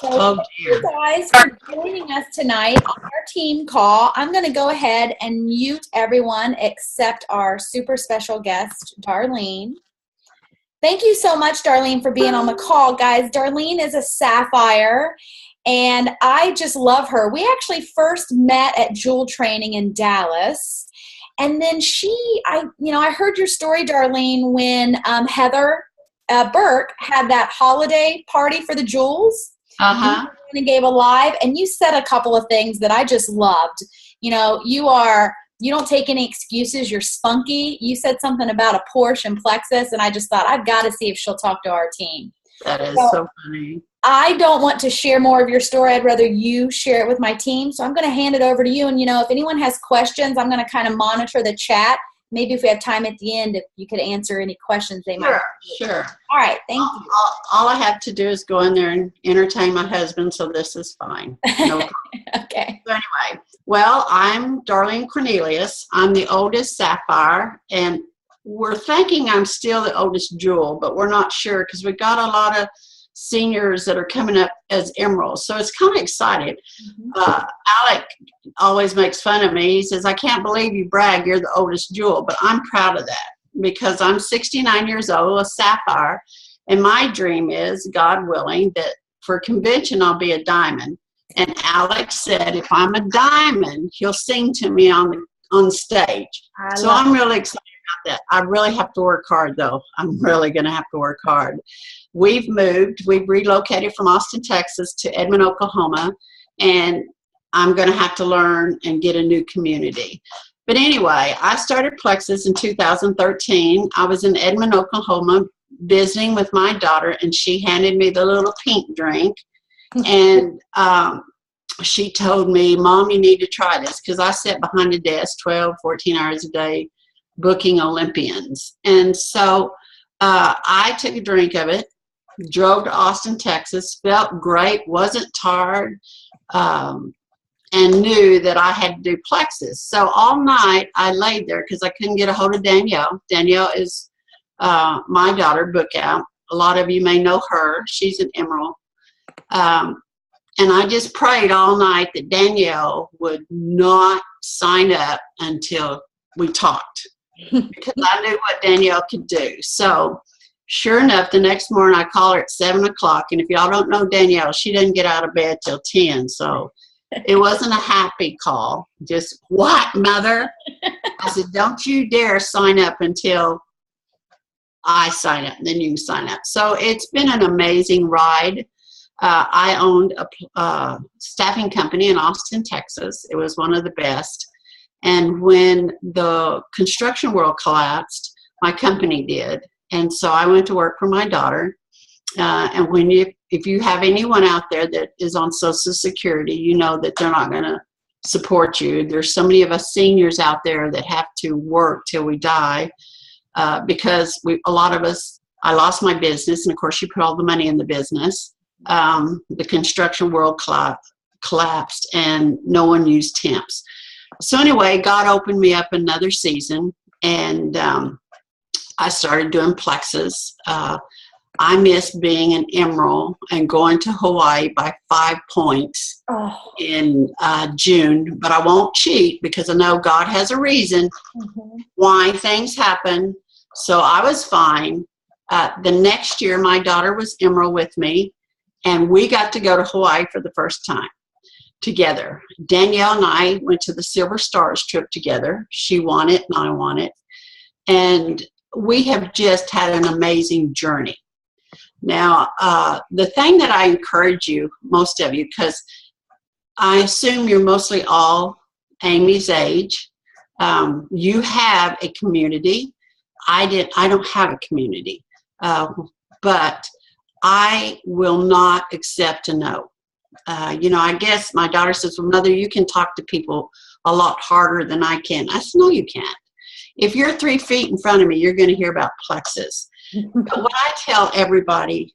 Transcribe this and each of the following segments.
Oh, Thank dear. you guys for joining us tonight on our team call. I'm going to go ahead and mute everyone except our super special guest, Darlene. Thank you so much, Darlene, for being on the call. Guys, Darlene is a Sapphire, and I just love her. We actually first met at Jewel Training in Dallas. And then I heard your story, Darlene, when Heather Burke had that holiday party for the Jewels. Uh-huh. And gave a live, and you said a couple of things that I just loved. You know, you don't take any excuses. You're spunky. You said something about a Porsche and Plexus, and I just thought, I've got to see if she'll talk to our team. That is so funny. I don't want to share more of your story. I'd rather you share it with my team. So I'm going to hand it over to you. And, if anyone has questions, I'm going to kind of monitor the chat. Maybe if we have time at the end, if you could answer any questions they might have. Sure. All right. Thank you. All I have to do is go in there and entertain my husband, so this is fine. No problem. Okay. So anyway, well, I'm Darlene Cornelius. I'm the oldest Sapphire, and we're thinking I'm still the oldest Jewel, but we're not sure because we've got a lot of seniors that are coming up as emeralds, so it's kind of excited. Alec always makes fun of me. He says, I can't believe you brag you're the oldest Jewel, but I'm proud of that because I'm 69 years old, a Sapphire, and my dream is, God willing, that for convention I'll be a diamond. And Alex said if I'm a diamond, he'll sing to me on stage. So I'm really excited about that. I really have to work hard, though. I'm really going to have to work hard. We've relocated from Austin, Texas to Edmond, Oklahoma, and I'm going to have to learn and get a new community. But anyway, I started Plexus in 2013. I was in Edmond, Oklahoma, visiting with my daughter, and she handed me the little pink drink. And she told me, Mom, you need to try this, because I sat behind a desk 12, 14 hours a day booking Olympians. And so I took a drink of it, drove to Austin, Texas, felt great, wasn't tired, and knew that I had to do Plexus. So all night I laid there because I couldn't get a hold of Danielle. Danielle is my daughter, Book Out. A lot of you may know her. She's an emerald. And I just prayed all night that Danielle would not sign up until we talked, because I knew what Danielle could do. So sure enough, the next morning I call her at 7 o'clock. And if y'all don't know Danielle, she doesn't get out of bed till 10. So it wasn't a happy call. Just, what, Mother? I said, don't you dare sign up until I sign up, and then you can sign up. So it's been an amazing ride. I owned a staffing company in Austin, Texas. It was one of the best. And when the construction world collapsed, my company did. And so I went to work for my daughter. And if you have anyone out there that is on Social Security, you know that they're not going to support you. There's so many of us seniors out there that have to work till we die because a lot of us, I lost my business. And of course, you put all the money in the business. The construction world collapsed and no one used temps. So anyway, God opened me up another season, and I started doing Plexus. I miss being an emerald and going to Hawaii by 5 points in June, but I won't cheat because I know God has a reason why things happen. So I was fine. The next year, my daughter was emerald with me, and we got to go to Hawaii for the first time together. Danielle and I went to the Silver Stars trip together. She won it and I won it. And we have just had an amazing journey. Now, the thing that I encourage you, most of you, because I assume you're mostly all Amy's age, you have a community. I don't have a community, but I will not accept a no. I guess my daughter says, well, Mother, you can talk to people a lot harder than I can. I said, no, you can't. If you're 3 feet in front of me, you're going to hear about Plexus. But what I tell everybody,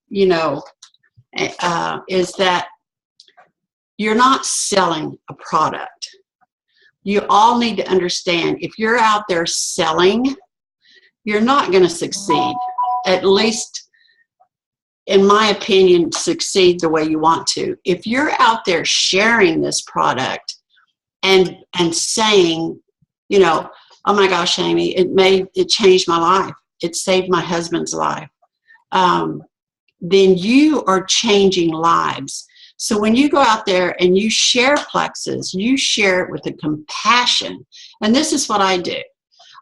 is that you're not selling a product. You all need to understand, if you're out there selling, you're not going to succeed. At least in my opinion, succeed the way you want to. If you're out there sharing this product and saying, you know, oh my gosh, Amy, it changed my life. It saved my husband's life. Then you are changing lives. So when you go out there and you share Plexus, you share it with a compassion. And this is what I do.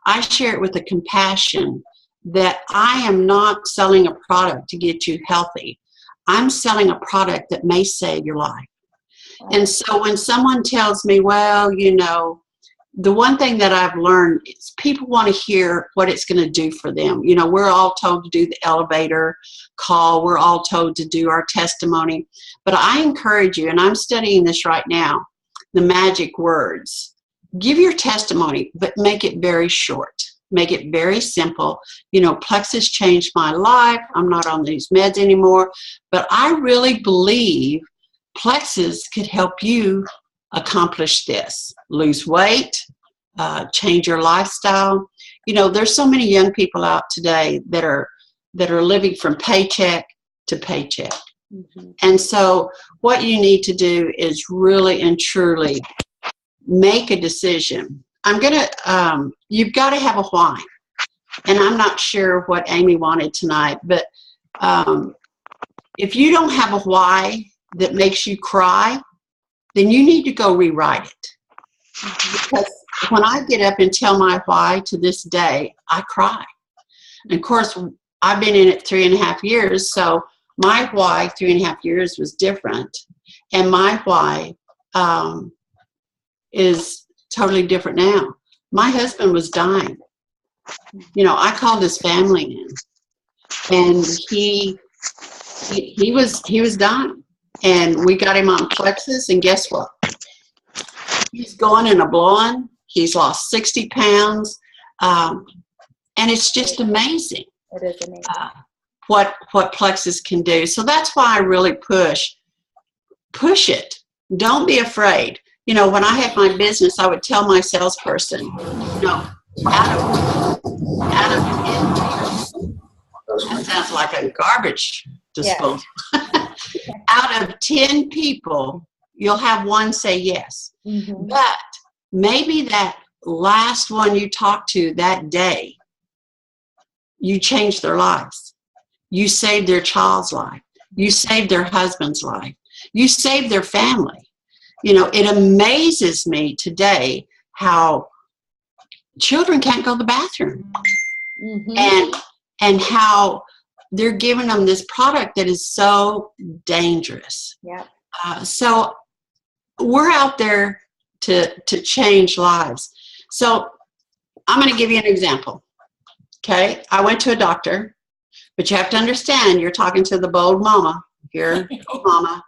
I share it with a compassion that I am not selling a product to get you healthy. I'm selling a product that may save your life. And so when someone tells me, well, you know, the one thing that I've learned is people want to hear what it's going to do for them. You know, we're all told to do the elevator call. We're all told to do our testimony. But I encourage you, and I'm studying this right now, the magic words. Give your testimony, but make it very short. Make it very simple. You know, Plexus changed my life. I'm not on these meds anymore. But I really believe Plexus could help you accomplish this. Lose weight, change your lifestyle. You know, there's so many young people out today that are living from paycheck to paycheck. Mm-hmm. And so what you need to do is really and truly make a decision. You've got to have a why. And I'm not sure what Amy wanted tonight, but if you don't have a why that makes you cry, then you need to go rewrite it. Because when I get up and tell my why to this day, I cry. And of course, I've been in it 3.5 years, so my why 3.5 years was different. And my why is totally different now. My husband was dying. You know, I called his family in, and he was dying. And we got him on Plexus, and guess what? He's going in a blowing. He's lost 60 pounds. And it's just amazing. It is amazing. What Plexus can do. So that's why I really push it. Don't be afraid. You know, when I had my business, I would tell my salesperson, you know, out of 10, that sounds like a garbage disposal. Yeah. Out of 10 people, you'll have one say yes. Mm-hmm. But maybe that last one you talked to that day, you changed their lives. You saved their child's life. You saved their husband's life. You saved their family. You know, it amazes me today how children can't go to the bathroom. Mm-hmm. And how they're giving them this product that is so dangerous. Yeah. So we're out there to change lives. So I'm going to give you an example. Okay. I went to a doctor, but you have to understand you're talking to the bold mama here, mama.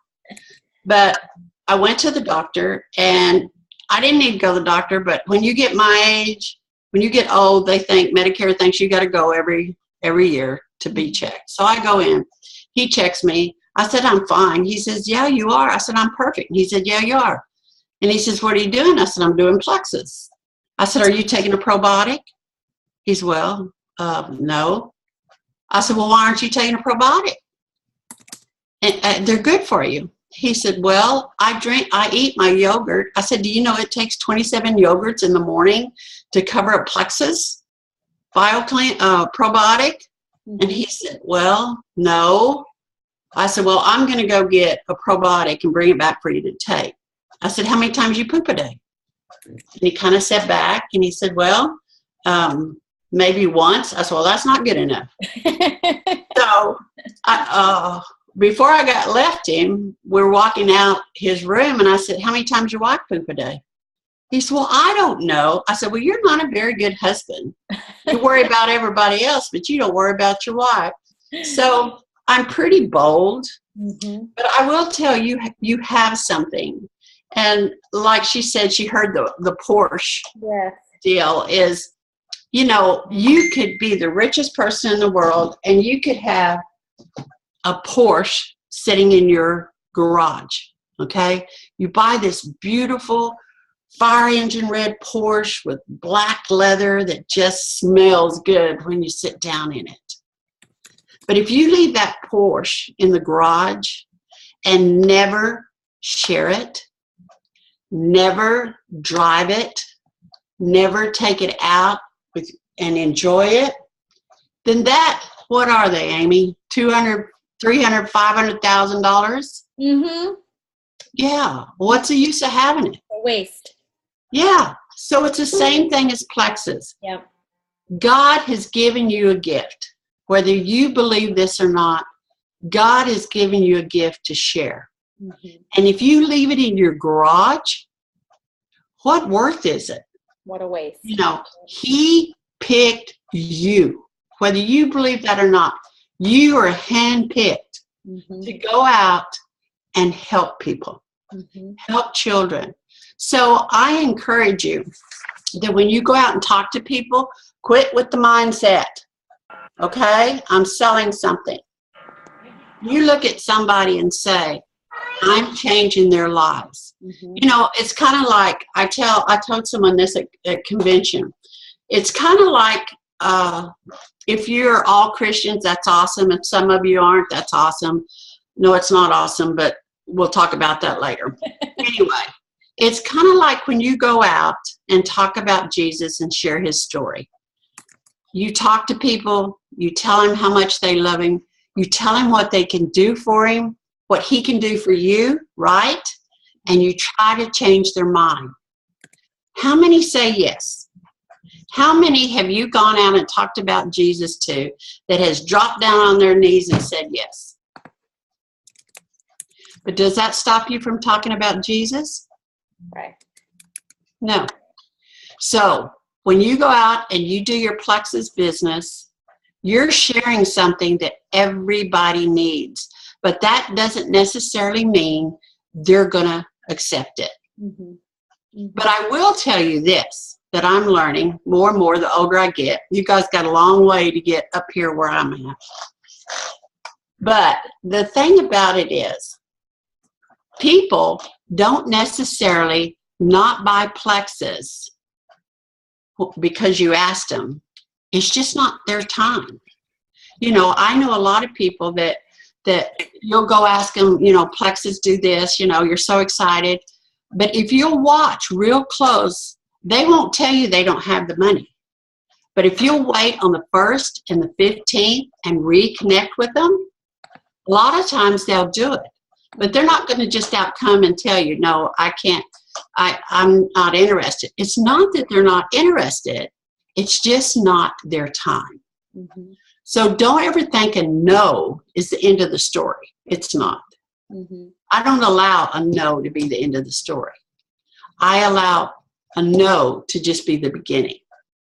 But I went to the doctor, and I didn't need to go to the doctor, but when you get my age, when you get old, they think Medicare thinks you got to go every year to be checked. So I go in. He checks me. I said, I'm fine. He says, yeah, you are. I said, I'm perfect. And he said, yeah, you are. And he says, what are you doing? I said, I'm doing Plexus. I said, are you taking a probiotic? He's, well, no. I said, well, why aren't you taking a probiotic? And they're good for you. He said, well, I eat my yogurt. I said, do you know it takes 27 yogurts in the morning to cover a Plexus probiotic? Mm-hmm. And he said, well, no. I said, well, I'm going to go get a probiotic and bring it back for you to take. I said, how many times you poop a day? And he kind of sat back and he said, well, maybe once. I said, well, that's not good enough. So before I left him, we're walking out his room, and I said, how many times your wife poop a day? He said, well, I don't know. I said, well, you're not a very good husband. You worry about everybody else, but you don't worry about your wife. So I'm pretty bold, mm-hmm. But I will tell you, you have something. And like she said, she heard the Porsche deal is, you know, you could be the richest person in the world, and you could have a Porsche sitting in your garage, okay? You buy this beautiful fire engine red Porsche with black leather that just smells good when you sit down in it. But if you leave that Porsche in the garage and never share it, never drive it, never take it out and enjoy it, then what are they, Amy? $200,000, $300,000, $500,000? Mm-hmm. Yeah. What's the use of having it? A waste. Yeah. So it's the same thing as Plexus. Yep. God has given you a gift. Whether you believe this or not, God has given you a gift to share. Mm-hmm. And if you leave it in your garage, what worth is it? What a waste. You know, He picked you. Whether you believe that or not, you are handpicked to go out and help people, help children. So I encourage you that when you go out and talk to people, quit with the mindset, okay, I'm selling something. You look at somebody and say, I'm changing their lives. You know, it's kind of like, I told someone this at convention. It's kind of like, if you're all Christians, that's awesome. If some of you aren't, that's awesome. No, it's not awesome, but we'll talk about that later. Anyway, it's kind of like when you go out and talk about Jesus and share his story. You talk to people, you tell them how much they love him, you tell him what they can do for him, what he can do for you, right? And you try to change their mind. How many say yes? How many have you gone out and talked about Jesus to that has dropped down on their knees and said yes? But does that stop you from talking about Jesus? Right. No. So when you go out and you do your Plexus business, you're sharing something that everybody needs. But that doesn't necessarily mean they're going to accept it. But I will tell you this, that I'm learning more and more the older I get. You guys got a long way to get up here where I'm at. But the thing about it is, people don't necessarily not buy Plexus because you asked them. It's just not their time. You know, I know a lot of people that you'll go ask them, you know, Plexus do this, you know, you're so excited. But if you'll watch real close, they won't tell you they don't have the money. But if you'll wait on the 1st and the 15th and reconnect with them, a lot of times they'll do it. But they're not going to just come and tell you, no, I can't, I'm not interested. It's not that they're not interested. It's just not their time. So don't ever think a no is the end of the story. It's not. I don't allow a no to be the end of the story. I allow a no to just be the beginning.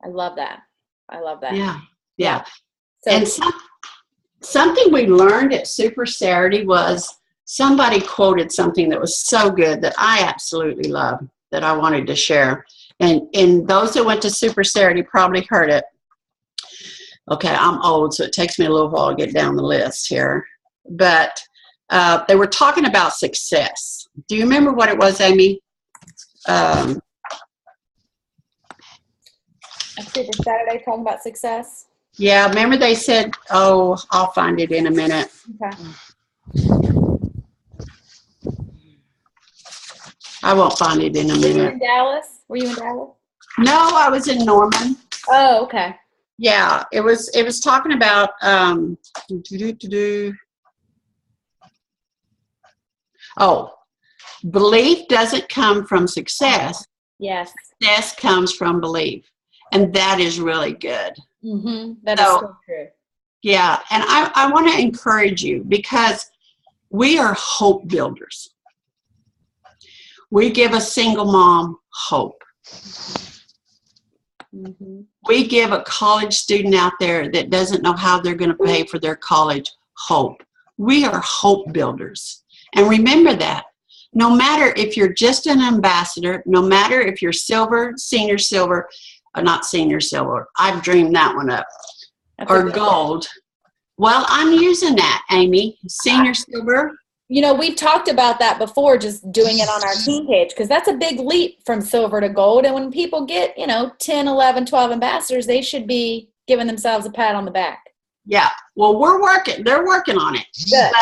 I love that. I love that. Yeah. So, and something we learned at Super Saturday was somebody quoted something that was so good that I absolutely love, that I wanted to share. And those that went to Super Saturday probably heard it. Okay, I'm old, so it takes me a little while to get down the list here. But they were talking about success. Do you remember what it was, Amy? Super Saturday talking about success. Yeah, remember they said, oh, I'll find it in a minute. Okay. I won't find it in a minute. Were you in Dallas? Were you in Dallas? No, I was in Norman. Oh, okay. Yeah, it was talking about belief doesn't come from success. Yes. Success comes from belief. And that is really good. That is so true. Yeah, and I want to encourage you because we are hope builders. We give a single mom hope. We give a college student out there that doesn't know how they're going to pay for their college hope. We are hope builders. And remember that. No matter if you're just an ambassador, no matter if you're silver, senior silver, or not senior silver, I've dreamed that one up, or gold. Well, I'm using that, Amy. Senior silver. You know, we've talked about that before, just doing it on our team page, because that's a big leap from silver to gold. And when people get, 10, 11, 12 ambassadors, they should be giving themselves a pat on the back. Yeah. Well, they're working on it. Good.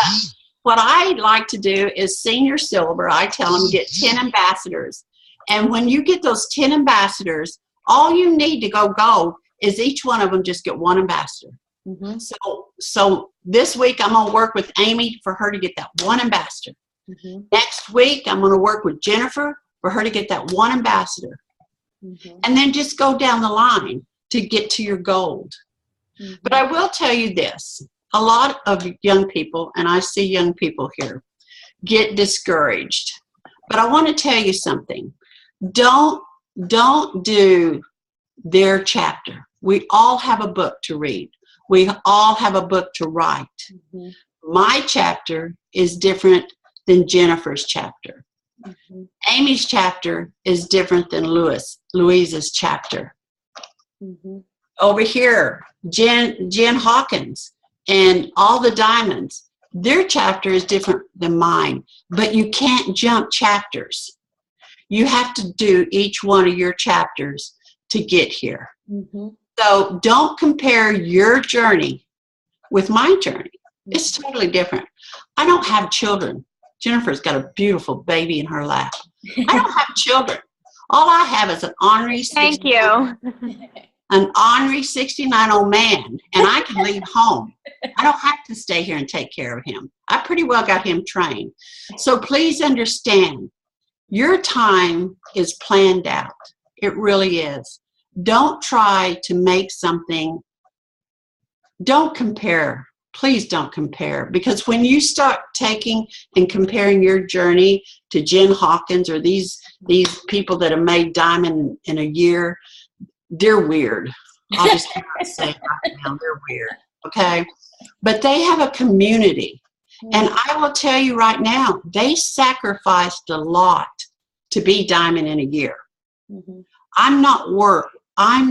What I like to do is senior silver. I tell them get 10 ambassadors. And when you get those 10 ambassadors, all you need to go gold is each one of them just get one ambassador. Mm-hmm. So this week I'm going to work with Amy for her to get that one ambassador. Mm-hmm. Next week I'm going to work with Jennifer for her to get that one ambassador. Mm-hmm. And then just go down the line to get to your gold. Mm-hmm. But I will tell you this. A lot of young people, and I see young people here, get discouraged. But I want to tell you something. Don't do their chapter. We all have a book to read. We all have a book to write. Mm-hmm. My chapter is different than Jennifer's chapter. Mm-hmm. Amy's chapter is different than Louise's chapter. Mm-hmm. Over here, Jen Hawkins and all the diamonds, their chapter is different than mine, but you can't jump chapters. You have to do each one of your chapters to get here. Mm-hmm. So don't compare your journey with my journey. It's totally different. I don't have children. Jennifer's got a beautiful baby in her lap. I don't have children. All I have is an ornery 69 old man, and I can leave home. I don't have to stay here and take care of him. I pretty well got him trained. So please understand, your time is planned out. It really is. Don't try to make something. Don't compare. Please don't compare, because when you start taking and comparing your journey to Jen Hawkins or these people that have made diamond in a year, they're weird. I'll just say it right now, they're weird. Okay, but they have a community, and I will tell you right now, they sacrificed a lot to be diamond in a year. Mm-hmm. I'm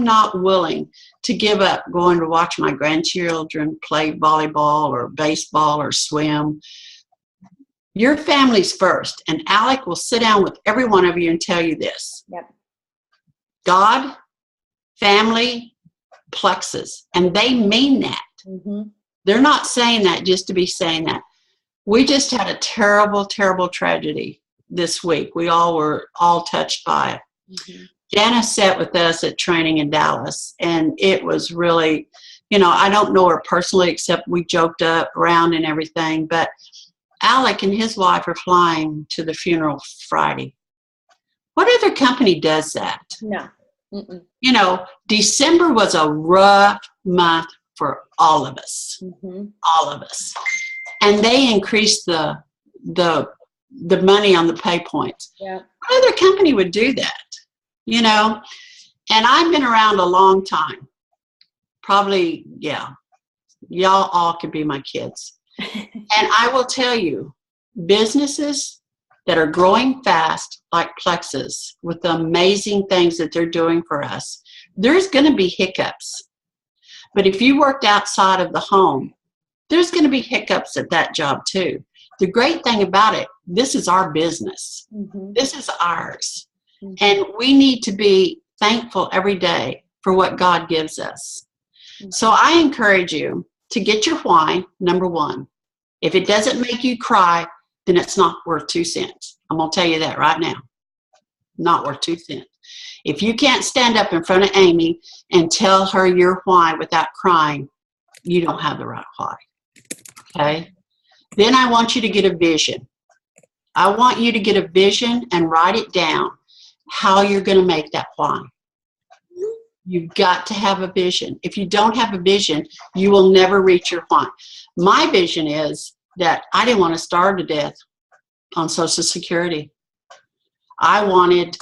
not willing to give up going to watch my grandchildren play volleyball or baseball or swim. Your family's first, and Alec will sit down with every one of you and tell you this. Yep. God, family, plexus, and they mean that. Mm-hmm. They're not saying that just to be saying that. We just had a terrible, terrible tragedy this week. We all were touched by it. Mm-hmm. Janice sat with us at training in Dallas, and it was really, I don't know her personally except we joked around and everything, but Alec and his wife are flying to the funeral Friday. What other company does that? No. Mm-mm. December was a rough month for all of us. Mm-hmm. All of us. And they increased the money on the pay points. Yeah. What other company would do that? And I've been around a long time. Probably, yeah. Y'all all could be my kids. And I will tell you, businesses that are growing fast, like Plexus, with the amazing things that they're doing for us, there's going to be hiccups. But if you worked outside of the home, there's going to be hiccups at that job too. The great thing about it, this is our business. Mm-hmm. This is ours. Mm-hmm. And we need to be thankful every day for what God gives us. Mm-hmm. So I encourage you to get your why, number one. If it doesn't make you cry, then it's not worth 2 cents. I'm going to tell you that right now. Not worth 2 cents. If you can't stand up in front of Amy and tell her your why without crying, you don't have the right why. Okay? Then I want you to get a vision. I want you to get a vision and write it down, how you're going to make that why. You've got to have a vision. If you don't have a vision, you will never reach your why. My vision is that I didn't want to starve to death on Social Security. I wanted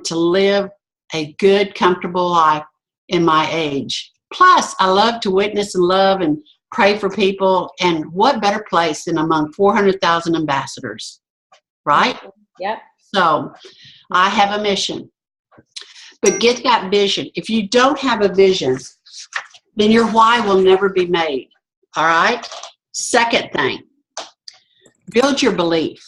to live a good, comfortable life in my age. Plus, I love to witness and love and pray for people. And what better place than among 400,000 ambassadors, right? Yep. So I have a mission. But get that vision. If you don't have a vision, then your why will never be made. All right? Second thing, build your belief.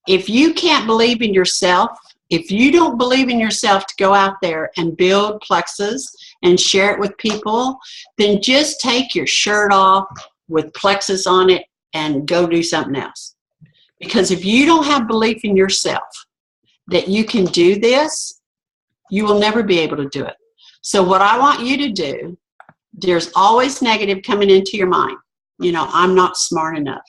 If you can't believe in yourself, if you don't believe in yourself to go out there and build plexus and share it with people, then just take your shirt off with plexus on it and go do something else. Because if you don't have belief in yourself that you can do this, you will never be able to do it. So what I want you to do, there's always negative coming into your mind. You know, I'm not smart enough.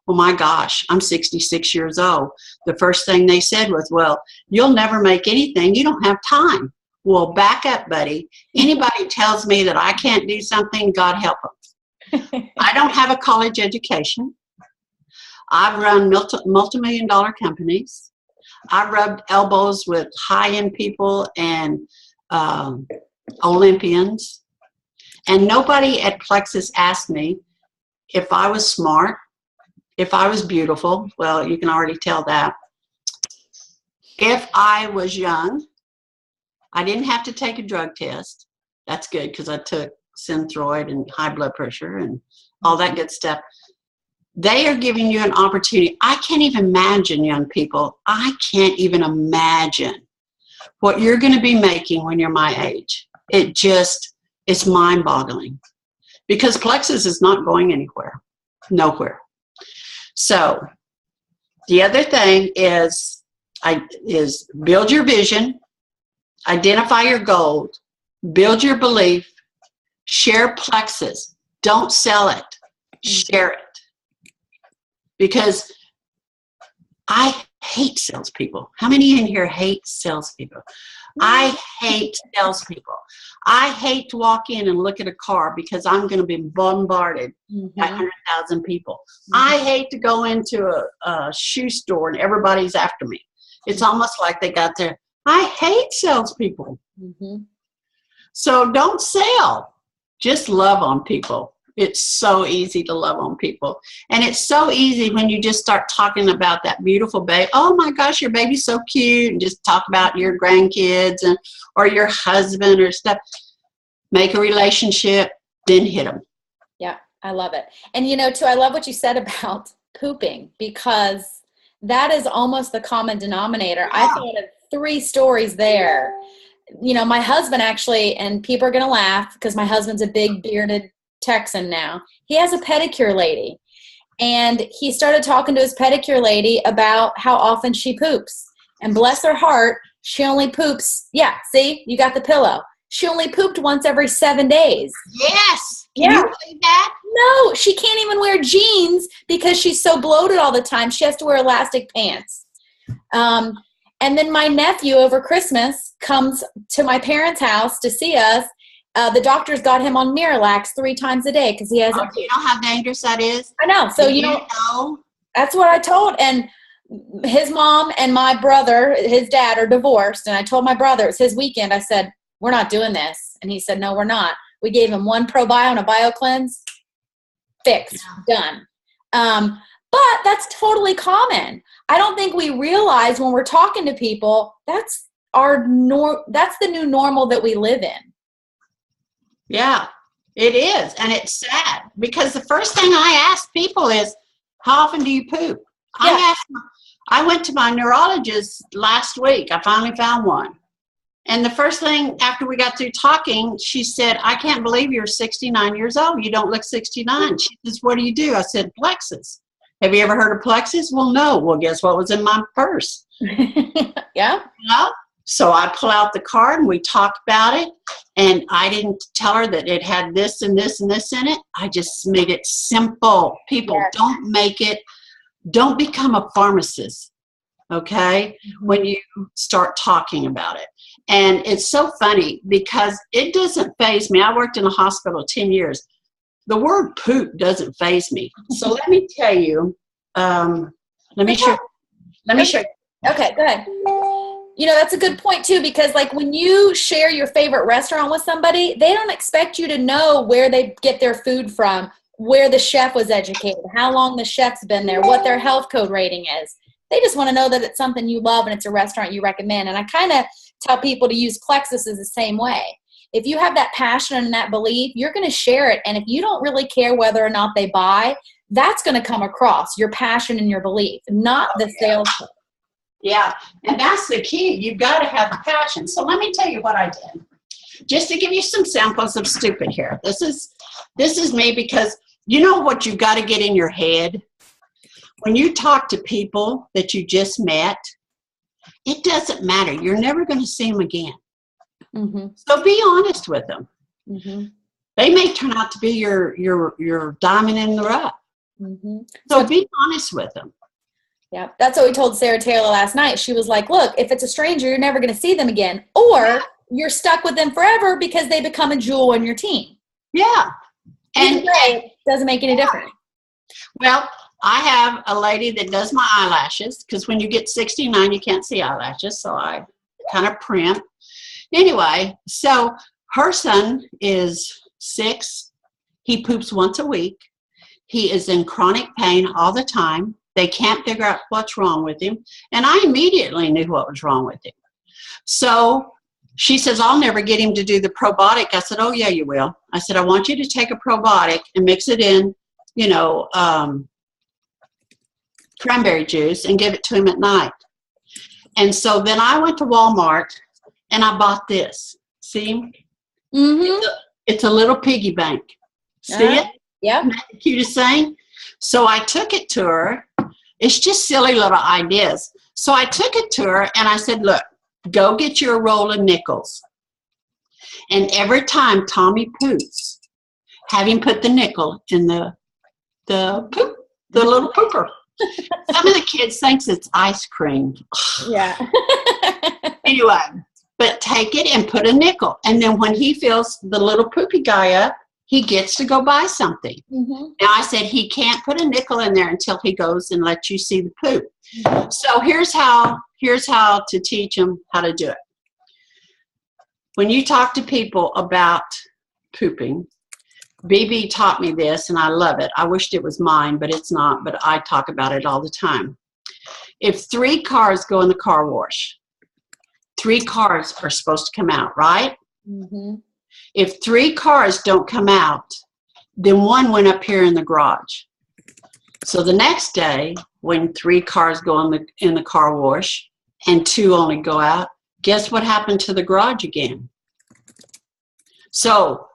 Well, my gosh, I'm 66 years old. The first thing they said was, well, you'll never make anything. You don't have time. Well, back up, buddy. Anybody tells me that I can't do something, God help them. I don't have a college education. I've run multi-million-dollar companies. I've rubbed elbows with high-end people and Olympians. And nobody at Plexus asked me if I was smart, if I was beautiful. Well, you can already tell that. If I was young, I didn't have to take a drug test. That's good because I took Synthroid and high blood pressure and all that good stuff. They are giving you an opportunity. I can't even imagine, young people. I can't even imagine what you're going to be making when you're my age. It's mind-boggling because Plexus is not going anywhere, nowhere. So the other thing is build your vision, identify your goals, build your belief, share Plexus. Don't sell it, share it. Because I hate salespeople. How many in here hate salespeople? I hate salespeople. I hate to walk in and look at a car because I'm going to be bombarded by 100,000 people. I hate to go into a shoe store and everybody's after me. It's almost like they got their, I hate salespeople. So don't sell. Just love on people. It's so easy to love on people. And it's so easy when you just start talking about that beautiful baby. Oh my gosh, your baby's so cute. And just talk about your grandkids or your husband or stuff. Make a relationship, then hit them. Yeah, I love it. And you know, too, I love what you said about pooping because that is almost the common denominator. Yeah. I thought of 3 stories there. You know, my husband actually, and people are going to laugh because my husband's a big bearded Texan now. He has a pedicure lady, and he started talking to his pedicure lady about how often she poops. And bless her heart, she only poops. Yeah, see, you got the pillow. She only pooped once every 7 days. Yes. Can you believe that? No, she can't even wear jeans because she's so bloated all the time. She has to wear elastic pants. And then my nephew over Christmas comes to my parents' house to see us. The doctor's got him on Miralax 3 times a day because he has. Oh, do you know how dangerous that is? I know. So you know, that's what I told. And his mom and my brother, his dad, are divorced. And I told my brother, it's his weekend. I said, we're not doing this. And he said, no, we're not. We gave him 1 ProBio and a BioCleanse. Fixed. Done. But that's totally common. I don't think we realize when we're talking to people, that's that's the new normal that we live in. Yeah, it is. And it's sad because the first thing I ask people is, how often do you poop? Yeah. I went to my neurologist last week. I finally found one. And the first thing after we got through talking, she said, I can't believe you're 69 years old. You don't look 69. She says, what do you do? I said, Plexus. Have you ever heard of Plexus? Well, no. Well, guess what was in my purse? Yeah. You know? So I pull out the card and we talk about it. And I didn't tell her that it had this and this and this in it. I just made it simple. People, don't become a pharmacist, okay, when you start talking about it. And it's so funny because it doesn't faze me. I worked in a hospital 10 years. The word poop doesn't faze me. So let me tell you, let me show you. Okay, go ahead. You know, that's a good point too, because like when you share your favorite restaurant with somebody, they don't expect you to know where they get their food from, where the chef was educated, how long the chef's been there, what their health code rating is. They just want to know that it's something you love and it's a restaurant you recommend. And I kind of tell people to use Plexus as the same way. If you have that passion and that belief, you're going to share it. And if you don't really care whether or not they buy, that's going to come across, your passion and your belief, not the sales code. Yeah, and that's the key. You've got to have the passion. So let me tell you what I did. Just to give you some samples of stupid here. This is me, because you know what you've got to get in your head? When you talk to people that you just met, it doesn't matter. You're never going to see them again. Mm-hmm. So be honest with them. Mm-hmm. They may turn out to be your diamond in the rough. Mm-hmm. So be honest with them. Yeah, that's what we told Sarah Taylor last night. She was like, look, if it's a stranger, you're never going to see them again. Or you're stuck with them forever because they become a jewel in your team. Yeah. And it doesn't make any difference. Well, I have a lady that does my eyelashes, because when you get 69, you can't see eyelashes. So I kind of primp. Anyway, so her son is 6. He poops once a week. He is in chronic pain all the time. They can't figure out what's wrong with him. And I immediately knew what was wrong with him. So she says, I'll never get him to do the probiotic. I said, oh, yeah, you will. I said, I want you to take a probiotic and mix it in, cranberry juice and give it to him at night. And so then I went to Walmart and I bought this. See? Mm-hmm. It's a little piggy bank. See it? Yeah. Isn't that the cutest thing? So I took it to her. It's just silly little ideas. So I took it to her and I said, look, go get you a roll of nickels. And every time Tommy poops, have him put the nickel in the little pooper. Some of the kids thinks it's ice cream. Yeah. Anyway, but take it and put a nickel. And then when he fills the little poopy guy up, he gets to go buy something. Mm-hmm. Now I said he can't put a nickel in there until he goes and lets you see the poop. Mm-hmm. So here's how to teach him how to do it. When you talk to people about pooping, BB taught me this and I love it. I wished it was mine, but it's not, but I talk about it all the time. If 3 cars go in the car wash, 3 cars are supposed to come out, right? Mm-hmm. If 3 cars don't come out, then 1 went up here in the garage. So the next day, when 3 cars go in the car wash and 2 only go out, guess what happened to the garage again? So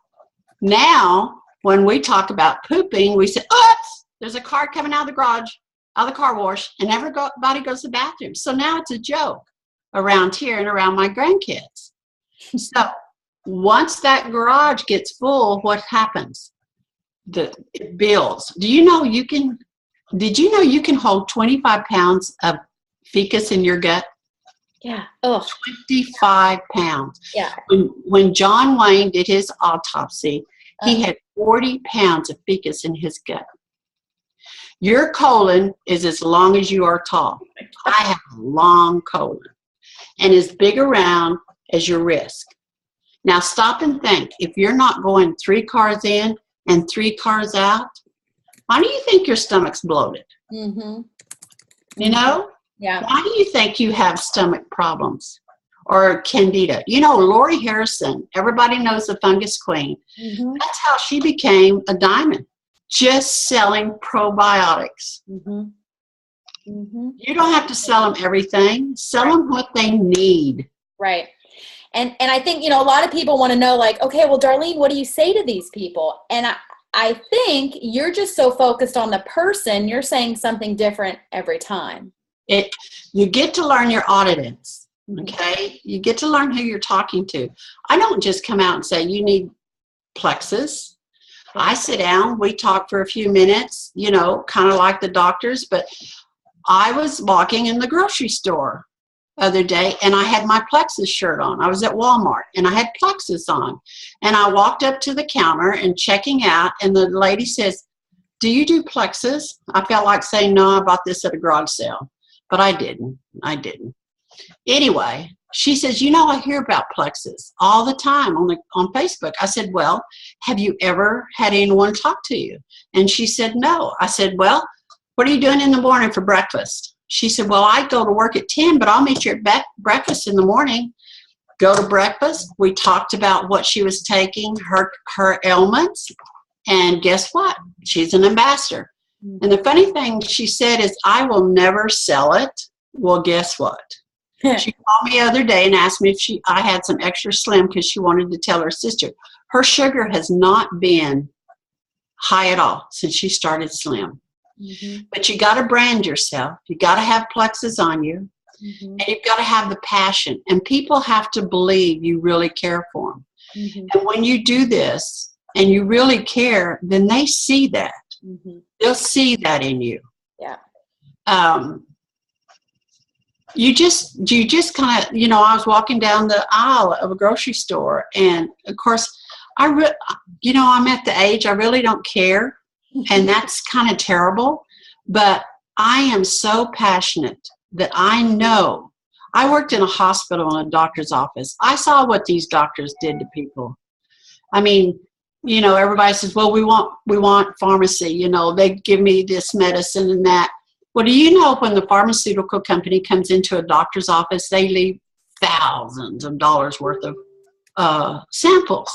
now, when we talk about pooping, we say, oops, there's a car coming out of the garage, out of the car wash, and everybody goes to the bathroom. So now it's a joke around here and around my grandkids. So once that garage gets full, what happens? It builds. Did you know you can hold 25 pounds of fecus in your gut? Yeah. Oh. 25 pounds. Yeah. When John Wayne did his autopsy, he had 40 pounds of fecus in his gut. Your colon is as long as you are tall. I have a long colon and as big around as your wrist. Now stop and think. If you're not going 3 cars in and 3 cars out, why do you think your stomach's bloated? Mm-hmm. You know? Yeah. Why do you think you have stomach problems or candida? You know, Lori Harrison, everybody knows the fungus queen. Mm-hmm. That's how she became a diamond, just selling probiotics. Mm-hmm. Mm-hmm. You don't have to sell them everything. Sell them what they need. Right. And I think, a lot of people want to know, like, okay, well, Darlene, what do you say to these people? And I think you're just so focused on the person, you're saying something different every time. You get to learn your audience, okay? You get to learn who you're talking to. I don't just come out and say, you need plexus. I sit down, we talk for a few minutes, kind of like the doctors, but I was walking in the grocery store the other day and I had my plexus shirt on. I was at Walmart and I had plexus on. And I walked up to the counter and checking out and the lady says, do you do plexus? I felt like saying, no, I bought this at a garage sale. But I didn't. Anyway, she says, I hear about plexus all the time on Facebook. I said, well, have you ever had anyone talk to you? And she said, no. I said, well, what are you doing in the morning for breakfast? She said, well, I go to work at 10, but I'll meet you at breakfast in the morning. Go to breakfast. We talked about what she was taking, her ailments. And guess what? She's an ambassador. And the funny thing she said is, I will never sell it. Well, guess what? She called me the other day and asked me if I had some extra slim because she wanted to tell her sister. Her sugar has not been high at all since she started slim. Mm-hmm. But you got to brand yourself. You got to have plexus on you. Mm-hmm. And you've got to have the passion. And people have to believe you really care for them. Mm-hmm. And when you do this and you really care, then they see that. Mm-hmm. They'll see that in you. Yeah. You just kind of, I was walking down the aisle of a grocery store, and of course, I'm at the age I really don't care, and that's kind of terrible. But I am so passionate that I know. I worked in a hospital in a doctor's office. I saw what these doctors did to people. I mean, everybody says, well, we want pharmacy. They give me this medicine and that. Well, do you know when the pharmaceutical company comes into a doctor's office, they leave thousands of dollars worth of samples.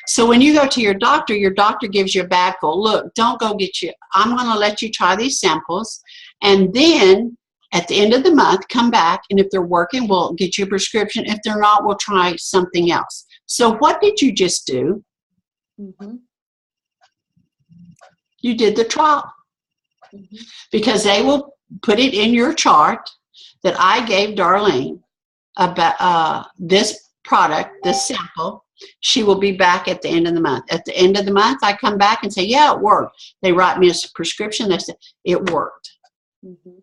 So when you go to your doctor gives you a bag full. Look, don't go get you. I'm going to let you try these samples. And then at the end of the month, come back. And if they're working, we'll get you a prescription. If they're not, we'll try something else. So what did you just do? Mm-hmm. You did the trial. Mm-hmm. Because they will put it in your chart that I gave Darlene about this product, this sample. She will be back at the end of the month. At the end of the month, I come back and say, yeah, it worked. They write me a prescription. They say, it worked. Mm-hmm.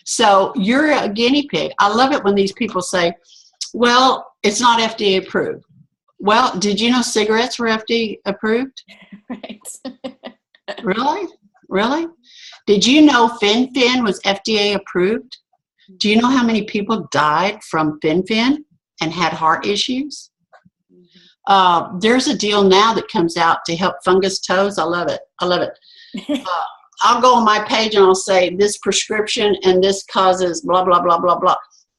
So you're a guinea pig. I love it when these people say, well, it's not FDA approved. Well, did you know cigarettes were FDA approved? Right. Really? Really? Did you know Fen-Phen was FDA approved? Do you know how many people died from Fen-Phen and had heart issues? There's a deal now that comes out to help fungus toes. I love it. I love it. I'll go on my page and I'll say this prescription and this causes blah, blah, blah, blah, blah.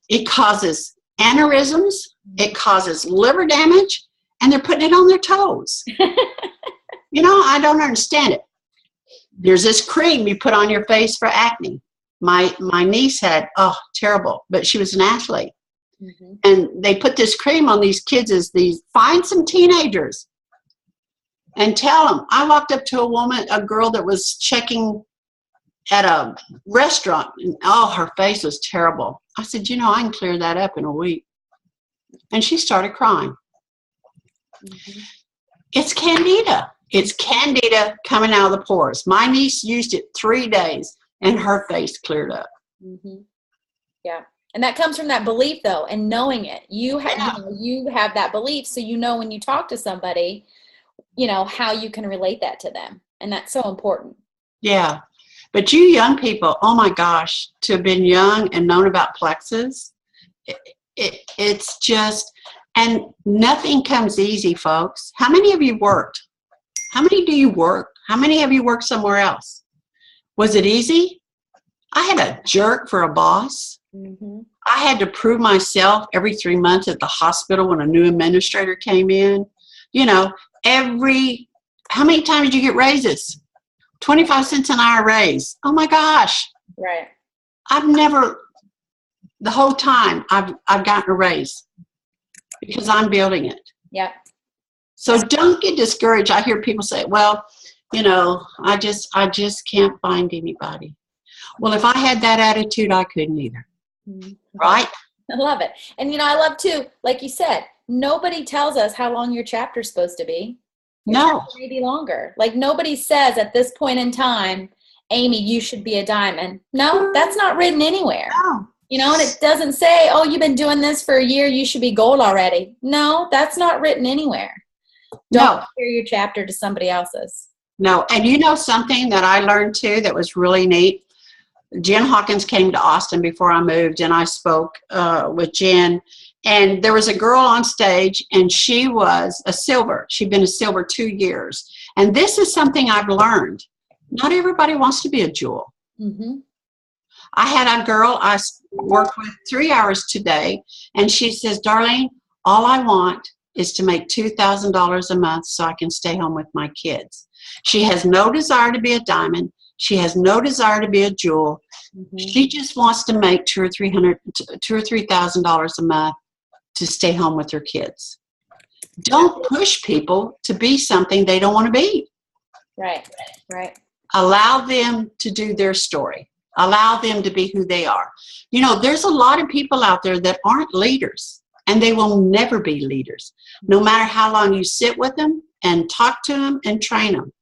It causes aneurysms. It causes liver damage. And they're putting it on their toes. I don't understand it. There's this cream you put on your face for acne. My niece had, terrible, but she was an athlete. Mm-hmm. And they put this cream on these kids find some teenagers and tell them. I walked up to a girl that was checking at a restaurant, and her face was terrible. I said, I can clear that up in a week. And she started crying. Mm-hmm. It's candida. It's candida coming out of the pores. My niece used it 3 days, and her face cleared up. Mm-hmm. Yeah. And that comes from that belief, though, and knowing it. You have that belief, so when you talk to somebody, how you can relate that to them. And that's so important. Yeah. But you young people, oh, my gosh, to have been young and known about plexus, it's just, and nothing comes easy, folks. How many of you worked? How many do you work? How many of you work somewhere else? Was it easy? I had a jerk for a boss. Mm-hmm. I had to prove myself every 3 months at the hospital when a new administrator came in. How many times did you get raises? 25 cents an hour raise. Oh my gosh. Right. The whole time I've gotten a raise because I'm building it. Yep. So don't get discouraged. I hear people say, well, I just can't find anybody. Well, if I had that attitude, I couldn't either. Mm-hmm. Right? I love it. And, I love too, like you said, nobody tells us how long your chapter's supposed to be. No. Maybe longer. Like nobody says at this point in time, Amy, you should be a diamond. No, that's not written anywhere. No. And it doesn't say, oh, you've been doing this for a year, you should be gold already. No, that's not written anywhere. Don't compare your chapter to somebody else's. No. And something that I learned too that was really neat? Jen Hawkins came to Austin before I moved, and I spoke with Jen. And there was a girl on stage, and she was a silver. She'd been a silver 2 years. And this is something I've learned. Not everybody wants to be a jewel. Mm-hmm. I had a girl I worked with 3 hours today, and she says, Darlene, all I want is to make $2,000 a month so I can stay home with my kids. She has no desire to be a diamond. She has no desire to be a jewel. She just wants to make $2,000 or $3,000 a month to stay home with her kids. Don't push people to be something they don't want to be. Right. Allow them to do their story. Allow them to be who they are. You know, there's a lot of people out there that aren't leaders, and they will never be leaders, no matter how long you sit with them and talk to them and train them.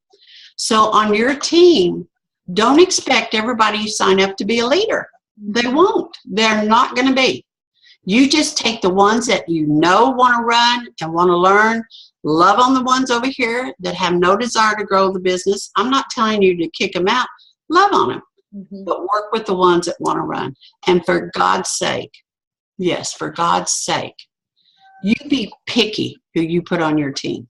So on your team, don't expect everybody you sign up to be a leader. They won't. They're not going to be. You just take the ones that you know want to run and want to learn. Love on the ones over here that have no desire to grow the business. I'm not telling you to kick them out. Love on them. But work with the ones that want to run. And for God's sake, yes, for God's sake, you be picky who you put on your team.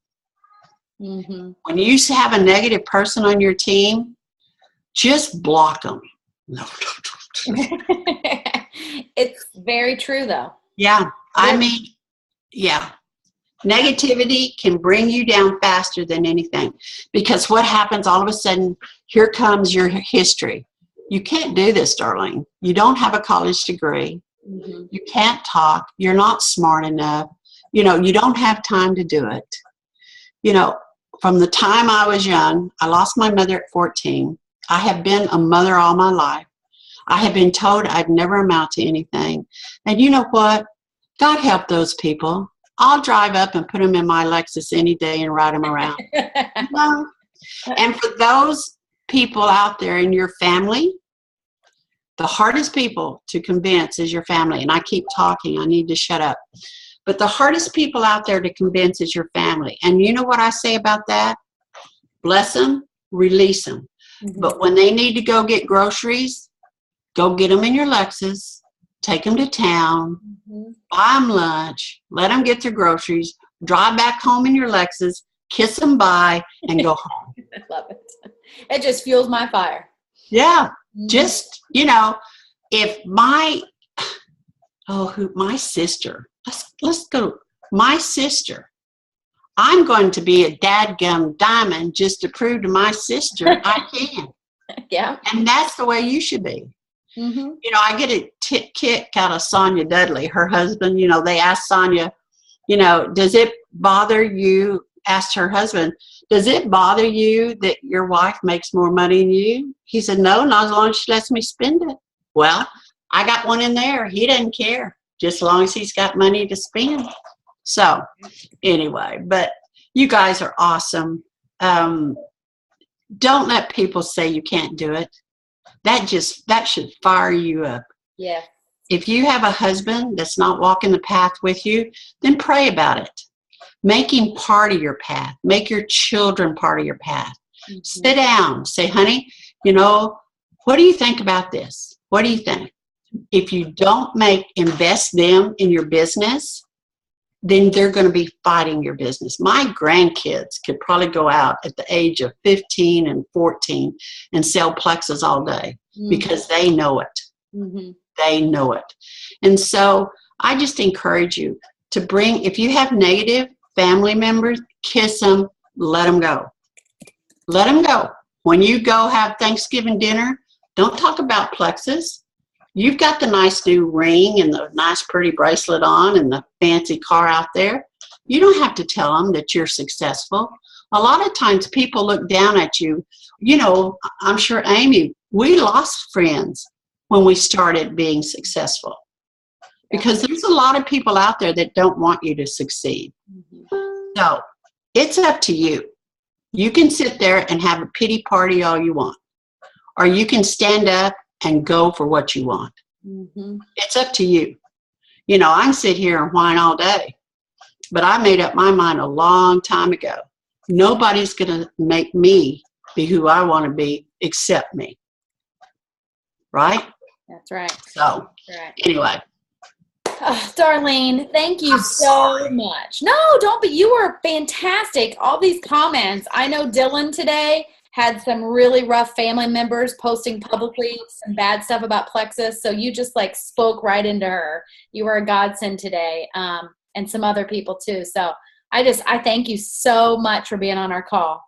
When you have a negative person on your team, just block them. No. It's very true, though. Yeah. I mean, yeah. Negativity can bring you down faster than anything, because what happens all of a sudden, here comes your history. You can't do this, Darlene. You don't have a college degree. You can't talk. You're not smart enough. You know, you don't have time to do it. You know, from the time I was young, I lost my mother at 14. I have been a mother all my life. I have been told I'd never amount to anything. And you know what? God help those people. I'll drive up and put them in my Lexus any day and ride them around. You know? And for those people out there in your family, the hardest people to convince is your family. And I keep talking. I need to shut up. But the hardest people out there to convince is your family. And you know what I say about that? Bless them, release them. But when they need to go get groceries, go get them in your Lexus, take them to town, buy them lunch, let them get their groceries, drive back home in your Lexus, kiss them bye, and go home. I love it. It just fuels my fire. Yeah. Just, you know, if my sister, let's go, my sister, I'm going to be a dadgum diamond just to prove to my sister I can. Yeah. And that's the way you should be. You know, I get a kick out of Sonia Dudley, her husband. You know, they asked Sonia, you know, does it bother you, asked her husband, does it bother you that your wife makes more money than you? He said, no, not as long as she lets me spend it. Well, I got one in there. He doesn't care, just as long as he's got money to spend. So anyway, but you guys are awesome. Don't let people say you can't do it. That should fire you up. Yeah. If you have a husband that's not walking the path with you, then pray about it. Make him part of your path. Make your children part of your path. Sit down. Say, honey, you know, what do you think about this? What do you think? If you don't invest them in your business, then they're going to be fighting your business. My grandkids could probably go out at the age of 15 and 14 and sell plexus all day because they know it. They know it. And so I just encourage you to if you have negative family members, kiss them, let them go. Let them go. When you go have Thanksgiving dinner, don't talk about plexus. You've got the nice new ring and the nice pretty bracelet on and the fancy car out there. You don't have to tell them that you're successful. A lot of times people look down at you. You know, I'm sure, Amy, we lost friends when we started being successful because there's a lot of people out there that don't want you to succeed. So it's up to you. You can sit there and have a pity party all you want, or you can stand up and go for what you want. It's up to you. You know, I can sit here and whine all day, but I made up my mind a long time ago. Nobody's going to make me be who I want to be except me. Right? That's right. So, anyway. Oh, Darlene, thank you so much. No, don't be. You were fantastic. All these comments. I know Dylan today had some really rough family members posting publicly some bad stuff about plexus. So you just like spoke right into her. You were a godsend today, and some other people too. So I thank you so much for being on our call.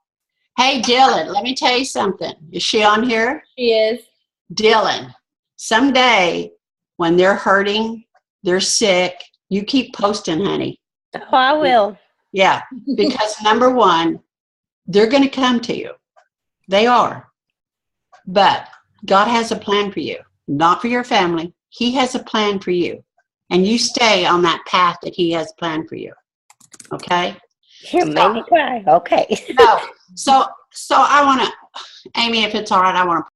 Hey, Dylan, let me tell you something. Is she on here? She is. Dylan, someday when they're hurting, they're sick, you keep posting, honey. Oh, I will. Yeah, because number one, they're going to come to you. They are. But God has a plan for you, not for your family. He has a plan for you. And you stay on that path that he has planned for you. Okay? You made me cry. Okay. So I want to, Amy, if it's all right, I want to